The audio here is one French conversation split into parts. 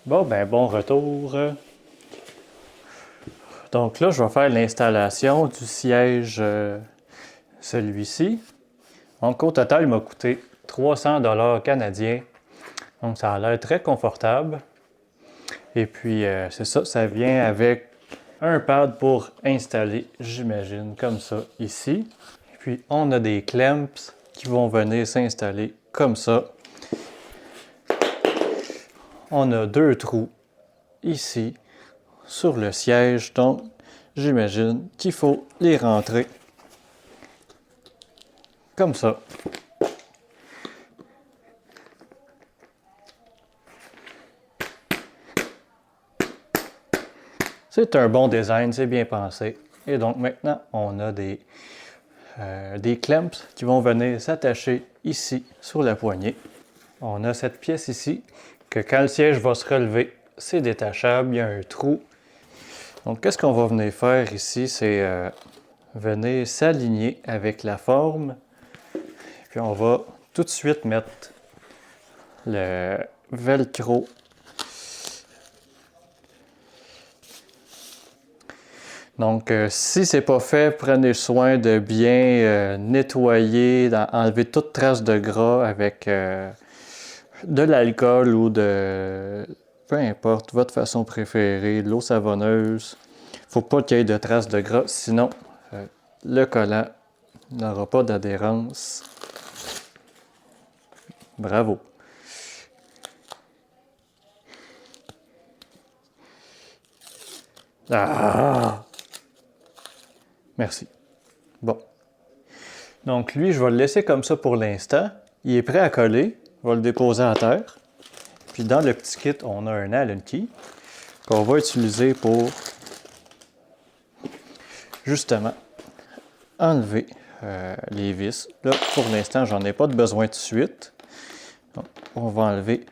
Bon, ben bon retour. Donc là, je vais faire l'installation du siège, celui-ci. Donc au total, il m'a coûté 300 canadiens. Donc ça a l'air très confortable. Et puis c'est ça, ça vient avec un pad pour installer, j'imagine, comme ça ici. Et puis on a des clamps qui vont venir s'installer comme ça. On a deux trous ici sur le siège, donc j'imagine qu'il faut les rentrer comme ça. C'est un bon design, c'est bien pensé. Et donc maintenant, on a des clamps qui vont venir s'attacher ici sur la poignée. On a cette pièce ici que quand le siège va se relever, c'est détachable, il y a un trou. Donc qu'est-ce qu'on va venir faire ici, c'est venir s'aligner avec la forme. Puis on va tout de suite mettre le velcro. Donc, si c'est pas fait, prenez soin de bien nettoyer, enlever toute trace de gras avec de l'alcool ou de peu importe votre façon préférée, de l'eau savonneuse. Faut pas qu'il y ait de traces de gras, sinon le collant n'aura pas d'adhérence. Bravo. Ah! Merci. Bon. Donc lui, je vais le laisser comme ça pour l'instant. Il est prêt à coller. Je vais le déposer à terre. Puis dans le petit kit, on a un Allen key qu'on va utiliser pour justement enlever les vis. Là, pour l'instant, j'en ai pas de besoin tout de suite. Donc, on va enlever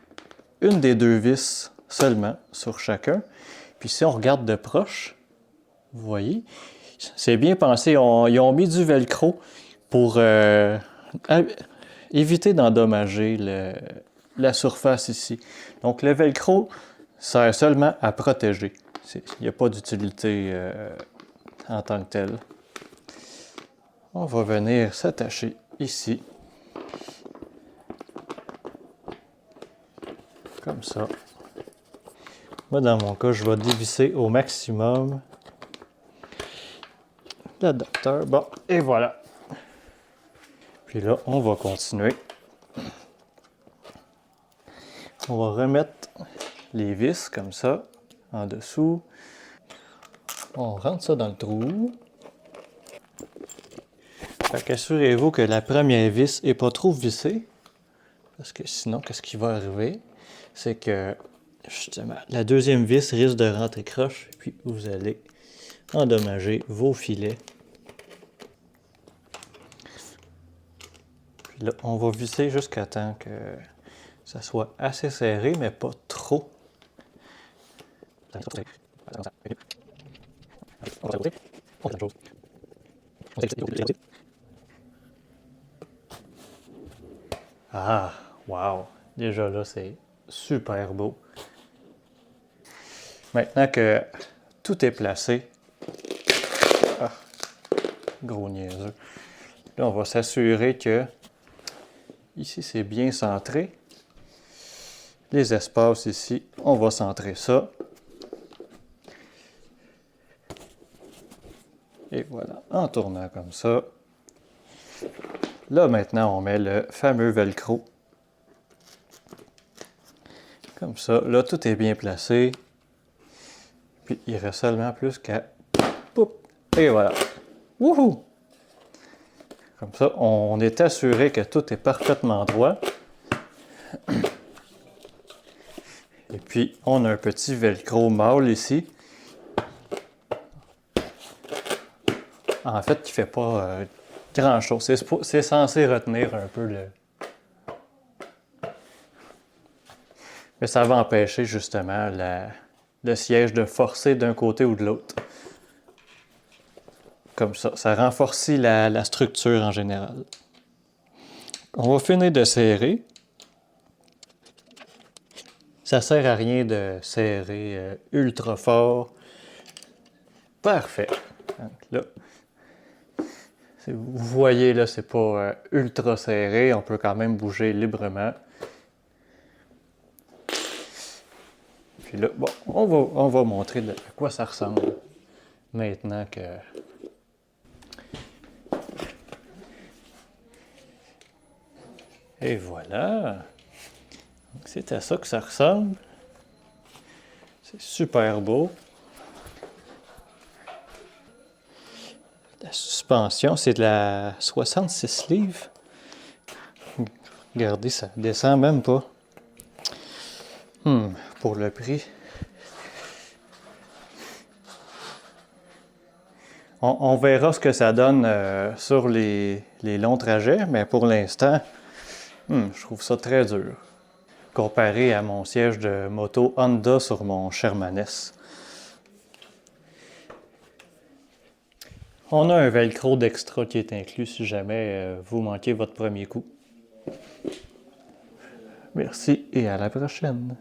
une des deux vis seulement sur chacun. Puis si on regarde de proche, vous voyez, c'est bien pensé. Ils ont mis du velcro pour éviter d'endommager la surface ici. Donc le velcro sert seulement à protéger. Il n'y a pas d'utilité en tant que telle. On va venir s'attacher ici. Comme ça. Moi, dans mon cas, je vais dévisser au maximum l'adapteur. Bon, et voilà. Puis là, on va continuer. On va remettre les vis comme ça, en dessous. On rentre ça dans le trou. Fait qu'assurez-vous que la première vis n'est pas trop vissée. Parce que sinon, qu'est-ce qui va arriver? C'est que, justement, la deuxième vis risque de rentrer croche. Puis vous allez endommager vos filets. Puis là, on va visser jusqu'à temps que ça soit assez serré, mais pas trop. Ah, wow! Déjà là, c'est super beau. Maintenant que tout est placé, ah, gros niaiseux. Là, on va s'assurer que ici, c'est bien centré. Les espaces ici, on va centrer ça. Et voilà, en tournant comme ça. Là, maintenant, on met le fameux velcro. Comme ça. Là, tout est bien placé. Puis, il reste seulement plus qu'à... Poup! Et voilà. Wouhou! Comme ça, on est assuré que tout est parfaitement droit. Et puis, on a un petit velcro mâle ici. En fait, qui ne fait pas grand-chose. C'est censé retenir un peu le... Mais ça va empêcher justement le siège de forcer d'un côté ou de l'autre. Comme ça. Ça renforce la structure en général. On va finir de serrer. Ça sert à rien de serrer ultra fort. Parfait. Donc là, vous voyez, là, c'est pas ultra serré. On peut quand même bouger librement. Puis là, bon, on va montrer à quoi ça ressemble maintenant que... Et voilà. C'est à ça que ça ressemble. C'est super beau. La suspension, c'est de la 66 livres. Regardez, ça descend même pas. Pour le prix. On verra ce que ça donne sur les longs trajets, mais pour l'instant, je trouve ça très dur. Comparé à mon siège de moto Honda sur mon Sherman S. On a un velcro d'extra qui est inclus si jamais vous manquez votre premier coup. Merci et à la prochaine.